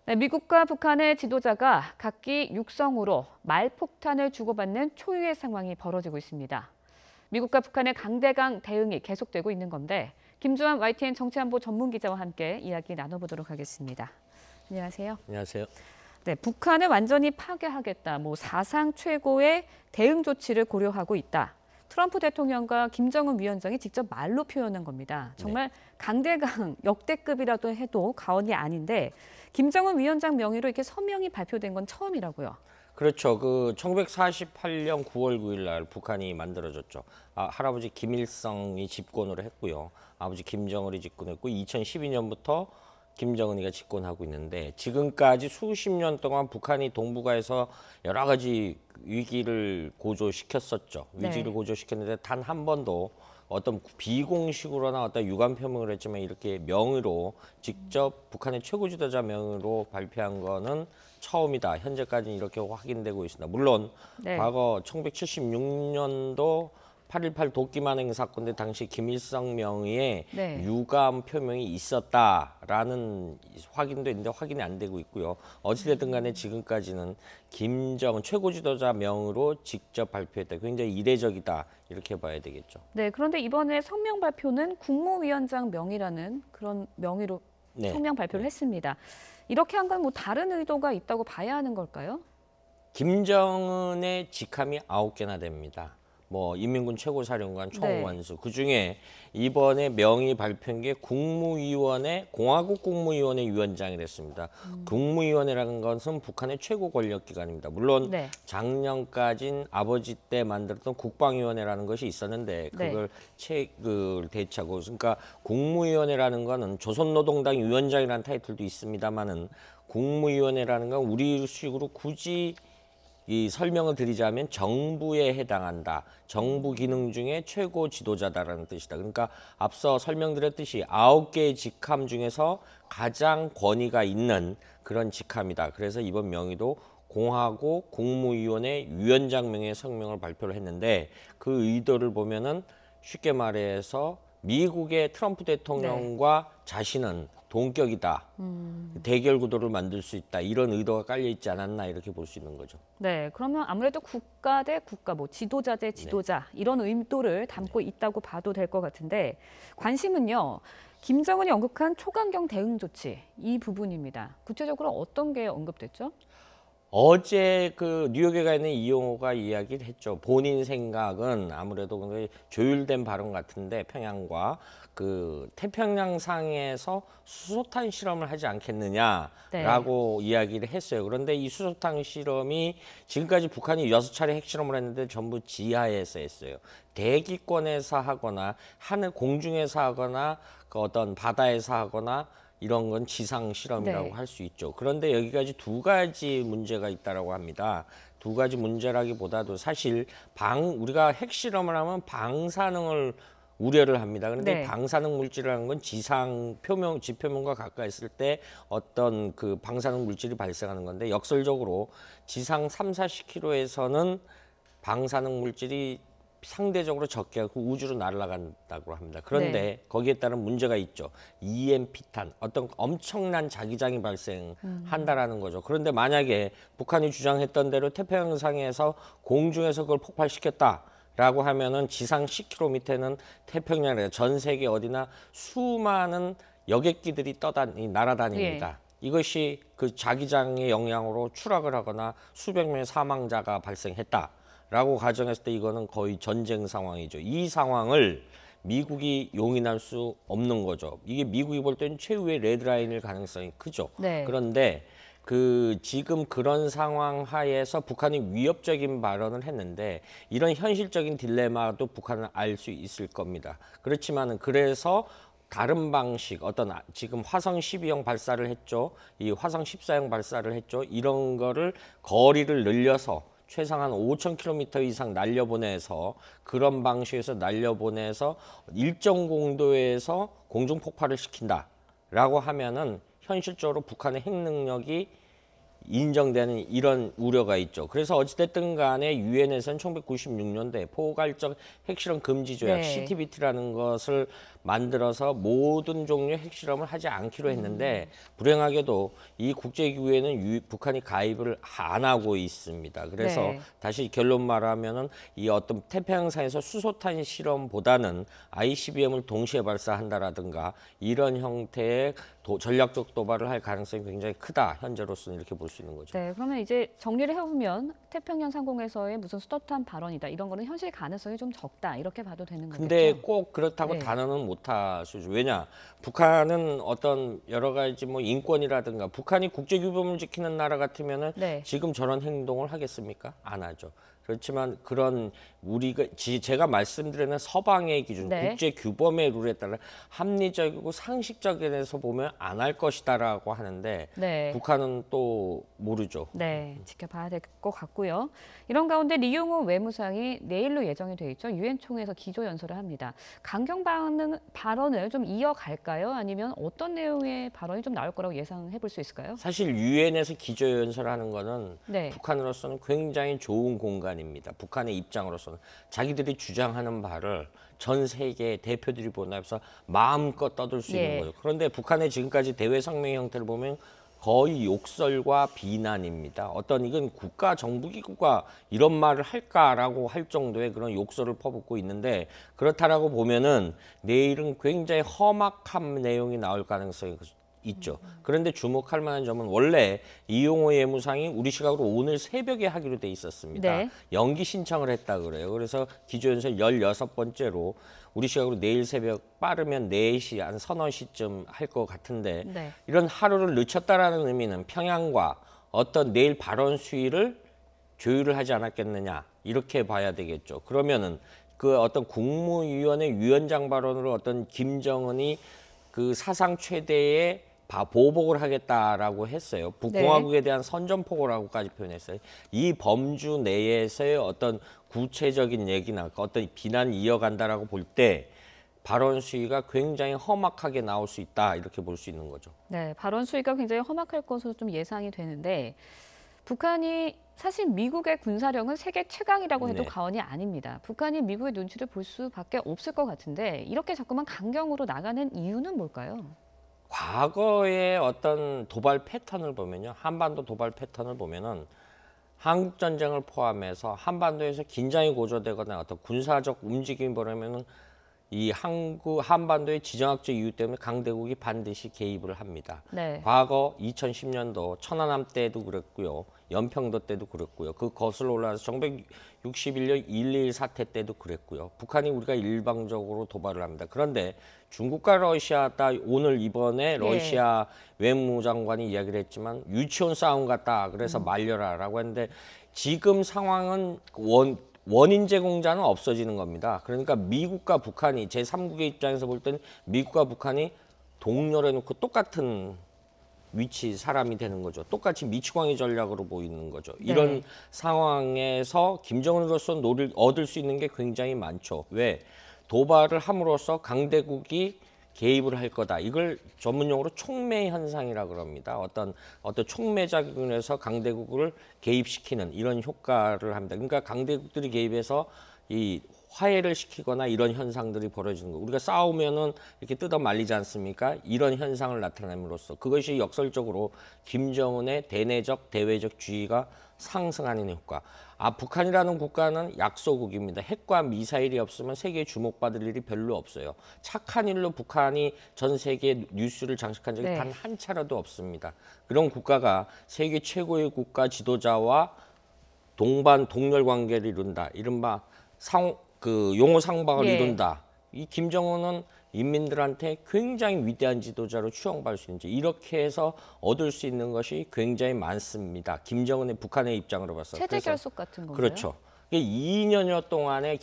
네, 미국과 북한의 지도자가 각기 육성으로 말폭탄을 주고받는 초유의 상황이 벌어지고 있습니다. 미국과 북한의 강대강 대응이 계속되고 있는 건데 김주환 YTN 정치안보 전문기자와 함께 이야기 나눠보도록 하겠습니다. 안녕하세요. 안녕하세요. 네, 북한을 완전히 파괴하겠다. 사상 최고의 대응 조치를 고려하고 있다. 트럼프 대통령과 김정은 위원장이 직접 말로 표현한 겁니다. 정말 강대강 역대급이라도 해도 과언이 아닌데 김정은 위원장 명의로 이렇게 서명이 발표된 건 처음이라고요. 그렇죠. 1948년 9월 9일 날 북한이 만들어졌죠. 할아버지 김일성이 집권을 했고요. 아버지 김정일이 집권했고 2012년부터 김정은이가 집권하고 있는데 지금까지 수십 년 동안 북한이 동북아에서 여러 가지 위기를 고조시켰었죠. 위기를 고조시켰는데 단 한 번도 어떤 비공식으로나 어떤 유감 표명을 했지만 이렇게 명의로 직접 북한의 최고 지도자 명의로 발표한 거는 처음이다. 현재까지는 이렇게 확인되고 있습니다. 물론 과거 1976년도 8.18 도끼만행 사건 때 당시 김일성 명의의 유감 표명이 있었다라는 확인도 있는데 확인이 안 되고 있고요. 어찌됐든 간에 지금까지는 김정은 최고 지도자 명의로 직접 발표했다. 굉장히 이례적이다. 이렇게 봐야 되겠죠. 네, 그런데 이번에 성명 발표는 국무위원장 명의라는 그런 명의로 성명 발표를 했습니다. 이렇게 한 건 다른 의도가 있다고 봐야 하는 걸까요? 김정은의 직함이 9개나 됩니다. 인민군 최고사령관 총원수 그중에 이번에 명의 발표한 게 국무위원회 공화국 국무위원회 위원장이 됐습니다. 국무위원회라는 것은 북한의 최고 권력 기관입니다. 물론 작년까진 아버지 때 만들었던 국방위원회라는 것이 있었는데 그걸 대체하고 그러니까 국무위원회라는 거는 조선노동당 위원장이라는 타이틀도 있습니다만은 국무위원회라는 건 우리식으로 굳이 이 설명을 드리자면 정부에 해당한다. 정부 기능 중에 최고 지도자다라는 뜻이다. 그러니까 앞서 설명드렸듯이 9개의 직함 중에서 가장 권위가 있는 그런 직함이다. 그래서 이번 명의도 공화국 국무위원회 위원장 명의 성명을 발표를 했는데 그 의도를 보면은 쉽게 말해서 미국의 트럼프 대통령과 자신은 동격이다. 대결 구도를 만들 수 있다. 이런 의도가 깔려 있지 않았나 이렇게 볼 수 있는 거죠. 네, 그러면 아무래도 국가 대 국가, 지도자 대 지도자 이런 의도를 담고 있다고 봐도 될 것 같은데 관심은요. 김정은이 언급한 초강경 대응 조치 이 부분입니다. 구체적으로 어떤 게 언급됐죠? 어제 뉴욕에 가 있는 이용호가 이야기를 했죠. 본인 생각은 아무래도 조율된 발언 같은데 평양과 태평양상에서 수소탄 실험을 하지 않겠느냐라고 이야기를 했어요. 그런데 이 수소탄 실험이 지금까지 북한이 6차례 핵실험을 했는데 전부 지하에서 했어요. 대기권에서 하거나 하늘 공중에서 하거나 어떤 바다에서 하거나 이런 건 지상 실험이라고 할 수 있죠. 그런데 여기까지 두 가지 문제가 있다라고 합니다. 두 가지 문제라기보다도 사실 우리가 핵실험을 하면 방사능을 우려를 합니다. 그런데 방사능 물질이라는 건 지표면과 가까이 있을 때 어떤 방사능 물질이 발생하는 건데 역설적으로 지상 3, 40km에서는 방사능 물질이 상대적으로 적게 하고 우주로 날아간다고 합니다. 그런데 거기에 따른 문제가 있죠. EMP탄, 어떤 엄청난 자기장이 발생한다라는 거죠. 그런데 만약에 북한이 주장했던 대로 태평양상에서 공중에서 그걸 폭발시켰다라고 하면은 지상 10km 밑에는 태평양에 전 세계 어디나 수많은 여객기들이 날아다닙니다. 이것이 자기장의 영향으로 추락을 하거나 수백 명의 사망자가 발생했다. 라고 가정했을 때 이거는 거의 전쟁 상황이죠. 이 상황을 미국이 용인할 수 없는 거죠. 이게 미국이 볼 때는 최후의 레드라인일 가능성이 크죠. 그런데 지금 그런 상황 하에서 북한이 위협적인 발언을 했는데 이런 현실적인 딜레마도 북한은 알 수 있을 겁니다. 그렇지만은 그래서 다른 방식 지금 화성 12형 발사를 했죠. 이 화성 14형 발사를 했죠. 이런 거를 거리를 늘려서 최상 한 5,000km 이상 날려보내서 그런 방식에서 날려보내서 일정 공도에서 공중 폭발을 시킨다라고 하면은 현실적으로 북한의 핵 능력이 인정되는 이런 우려가 있죠. 그래서 어찌됐든 간에 유엔에서는 1996년도에 포괄적 핵실험 금지 조약 CTBT라는 것을 만들어서 모든 종류의 핵실험을 하지 않기로 했는데 불행하게도 이 국제기구에는 북한이 가입을 안 하고 있습니다. 그래서 네. 다시 결론 말하면은 이 어떤 태평양상에서 수소탄 실험보다는 ICBM을 동시에 발사한다라든가 이런 형태의 전략적 도발을 할 가능성이 굉장히 크다. 현재로서는 이렇게 볼 수 있는 거죠. 네, 그러면 이제 정리를 해보면 태평양 상공에서의 무슨 수도탄 발언이다. 이런 거는 현실 가능성이 좀 적다. 이렇게 봐도 되는 근데 거겠죠? 꼭 그렇다고 네. 단언은 못하시죠. 왜냐? 북한은 어떤 여러 가지 뭐 인권이라든가 북한이 국제규범을 지키는 나라 같으면은 네. 지금 저런 행동을 하겠습니까? 안 하죠. 그렇지만 그런 우리가 제가 말씀드리는 서방의 기준, 네. 국제 규범의 룰에 따라 합리적이고 상식적인 데서 보면 안 할 것이다라고 하는데 네. 북한은 또 모르죠. 네, 지켜봐야 될 것 같고요. 이런 가운데 리용호 외무상이 내일로 예정이 돼 있죠. 유엔 총회에서 기조 연설을 합니다. 강경 발언을 좀 이어갈까요? 아니면 어떤 내용의 발언이 좀 나올 거라고 예상해 볼 수 있을까요? 사실 유엔에서 기조연설하는 거는 네. 북한으로서는 굉장히 좋은 공간입니다. 북한의 입장으로서는 자기들이 주장하는 바를 전 세계 대표들이 보면서 마음껏 떠들 수 있는 예. 거죠. 그런데 북한의 지금까지 대외 성명 형태를 보면 거의 욕설과 비난입니다. 어떤 이건 국가 정부기구가 이런 말을 할까라고 할 정도의 그런 욕설을 퍼붓고 있는데 그렇다라고 보면은 내일은 굉장히 험악한 내용이 나올 가능성이 있죠. 그런데 주목할 만한 점은 원래 이용호 예무상이 우리 시각으로 오늘 새벽에 하기로 돼 있었습니다. 네. 연기 신청을 했다 그래요. 그래서 기조연설 16번째로 우리 시각으로 내일 새벽 빠르면 4시 한 서너 시쯤 할 것 같은데 네. 이런 하루를 늦췄다라는 의미는 평양과 어떤 내일 발언 수위를 조율을 하지 않았겠느냐 이렇게 봐야 되겠죠. 그러면은 그 어떤 국무위원회 위원장 발언으로 어떤 김정은이 그 사상 최대의 보복을 하겠다라고 했어요. 북공화국에 대한 선전포고라고까지 표현했어요. 이 범주 내에서의 어떤 구체적인 얘기나 어떤 비난을 이어간다라고 볼 때 발언 수위가 굉장히 험악하게 나올 수 있다 이렇게 볼 수 있는 거죠. 네, 발언 수위가 굉장히 험악할 것으로 좀 예상이 되는데 북한이 사실 미국의 군사력은 세계 최강이라고 해도 네. 과언이 아닙니다. 북한이 미국의 눈치를 볼 수밖에 없을 것 같은데 이렇게 자꾸만 강경으로 나가는 이유는 뭘까요? 과거의 어떤 도발 패턴을 보면요. 한반도 도발 패턴을 보면은 한국 전쟁을 포함해서 한반도에서 긴장이 고조되거나 어떤 군사적 움직임이 벌어지면은 이 한반도의 지정학적 이유 때문에 강대국이 반드시 개입을 합니다. 네. 과거 2010년도 천안함 때도 그랬고요. 연평도 때도 그랬고요. 그 거슬러 올라와서 1961년 1.2.1 사태 때도 그랬고요. 북한이 우리가 일방적으로 도발을 합니다. 그런데 중국과 러시아다 오늘 이번에 러시아 외무장관이 이야기를 했지만 유치원 싸움 같다. 그래서 말려라라고 했는데 지금 상황은 원인 제공자는 없어지는 겁니다. 그러니까 미국과 북한이 제3국의 입장에서 볼 때는 미국과 북한이 동렬해 놓고 똑같은 위치 사람이 되는 거죠. 똑같이 미치광이 전략으로 보이는 거죠. 이런 네. 상황에서 김정은으로서는 얻을 수 있는 게 굉장히 많죠. 왜? 도발을 함으로써 강대국이 개입을 할 거다. 이걸 전문용어로 촉매 현상이라 그럽니다. 어떤 촉매 작용에서 강대국을 개입시키는 이런 효과를 합니다. 그러니까 강대국들이 개입해서 이 화해를 시키거나 이런 현상들이 벌어지는 거. 우리가 싸우면은 이렇게 뜯어 말리지 않습니까? 이런 현상을 나타냄으로써 그것이 역설적으로 김정은의 대내적 대외적 주의가 상승하는 효과. 북한이라는 국가는 약소국입니다. 핵과 미사일이 없으면 세계에 주목받을 일이 별로 없어요. 착한 일로 북한이 전 세계 뉴스를 장식한 적이 단 한 차례도 없습니다. 그런 국가가 세계 최고의 국가 지도자와 동반 동렬 관계를 이룬다. 이른바 용호 상박을 이룬다. 이 김정은은 인민들한테 굉장히 위대한 지도자로 추앙받을 수 있는지 이렇게 해서 얻을 수 있는 것이 굉장히 많습니다. 김정은의 북한의 입장으로 봤어요. 체제 결속 같은 건가요? 그렇죠. 2년여 동안에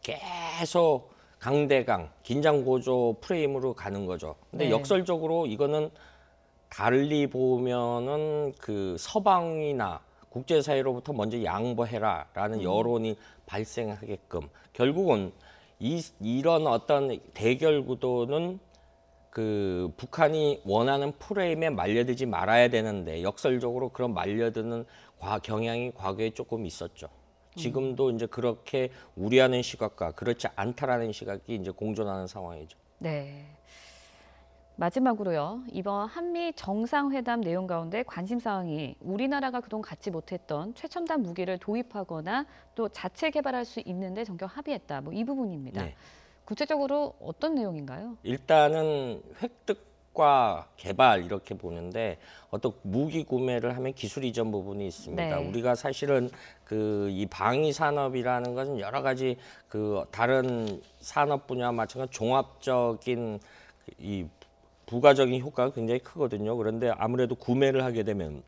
계속 강대강, 긴장 고조 프레임으로 가는 거죠. 근데 네. 역설적으로 이거는 달리 보면은 그 서방이나 국제사회로부터 먼저 양보해라라는 여론이 발생하게끔 결국은 이런 어떤 대결 구도는 그 북한이 원하는 프레임에 말려들지 말아야 되는데 역설적으로 그런 말려드는 경향이 과거에 조금 있었죠. 지금도 이제 그렇게 우려하는 시각과 그렇지 않다라는 시각이 이제 공존하는 상황이죠. 네. 마지막으로요. 이번 한미 정상회담 내용 가운데 관심 사항이 우리나라가 그동안 갖지 못했던 최첨단 무기를 도입하거나 또 자체 개발할 수 있는데 전격 합의했다. 뭐 이 부분입니다. 네. 구체적으로 어떤 내용인가요? 일단은 획득과 개발 이렇게 보는데 어떤 무기 구매를 하면 기술 이전 부분이 있습니다. 네. 우리가 사실은 그 이 방위 산업이라는 것은 여러 가지 그 다른 산업 분야와 마찬가지 종합적인 이 부가적인 효과가 굉장히 크거든요. 그런데 아무래도 구매를 하게 되면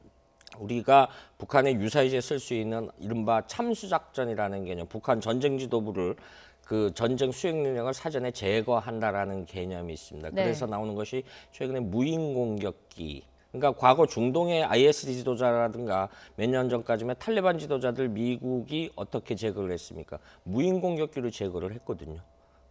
우리가 북한의 유사시에 쓸 수 있는 이른바 참수작전이라는 개념, 북한 전쟁 지도부를 그 전쟁 수행 능력을 사전에 제거한다라는 개념이 있습니다. 네. 그래서 나오는 것이 최근에 무인 공격기. 그러니까 과거 중동의 IS 지도자라든가 몇 년 전까지면 탈레반 지도자들 미국이 어떻게 제거를 했습니까? 무인 공격기로 제거를 했거든요.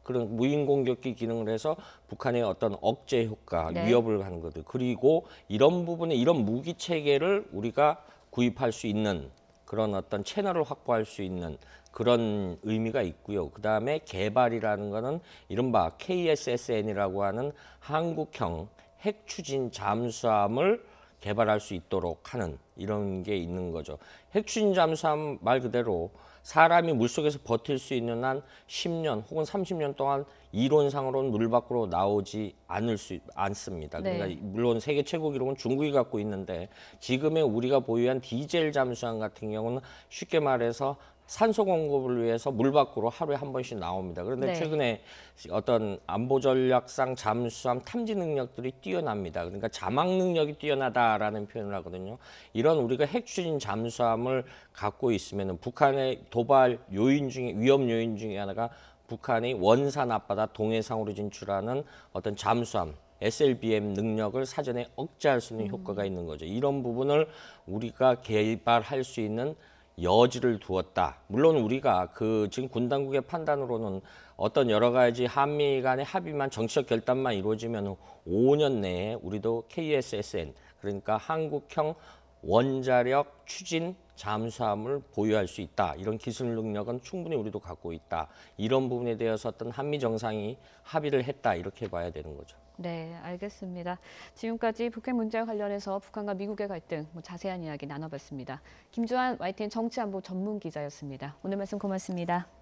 그런 무인 공격기 기능을 해서 북한의 어떤 억제 효과, 네. 위협을 하는 것들. 그리고 이런 부분에 이런 무기 체계를 우리가 구입할 수 있는 그런 어떤 채널을 확보할 수 있는 그런 의미가 있고요. 그다음에 개발이라는 거는 이른바 KSSN이라고 하는 한국형 핵 추진 잠수함을 개발할 수 있도록 하는 이런 게 있는 거죠. 핵 추진 잠수함 말 그대로 사람이 물속에서 버틸 수 있는 한 10년 혹은 30년 동안 이론상으로는 물 밖으로 나오지 않습니다. 네. 그러니까 물론 세계 최고 기록은 중국이 갖고 있는데 지금의 우리가 보유한 디젤 잠수함 같은 경우는 쉽게 말해서 산소 공급을 위해서 물 밖으로 하루에 한 번씩 나옵니다. 그런데 네. 최근에 최근에 어떤 안보 전략상 잠수함 탐지 능력들이 뛰어납니다. 그러니까 자막 능력이 뛰어나다라는 표현을 하거든요. 이런 우리가 핵 추진 잠수함을 갖고 있으면 북한의 도발 요인 중에 위험 요인 중에 하나가 북한이 원산 앞바다 동해상으로 진출하는 어떤 잠수함 SLBM 능력을 사전에 억제할 수 있는 효과가 있는 거죠. 이런 부분을 우리가 개발할 수 있는 여지를 두었다. 물론 우리가 그 지금 군 당국의 판단으로는 어떤 여러 가지 한미 간의 합의만 정치적 결단만 이루어지면 5년 내에 우리도 KSSN 그러니까 한국형 원자력 추진 잠수함을 보유할 수 있다. 이런 기술 능력은 충분히 우리도 갖고 있다. 이런 부분에 대해서 어떤 한미 정상이 합의를 했다. 이렇게 봐야 되는 거죠. 네, 알겠습니다. 지금까지 북핵 문제와 관련해서 북한과 미국의 갈등 자세한 이야기 나눠봤습니다. 김주한 YTN 정치안보 전문 기자였습니다. 오늘 말씀 고맙습니다.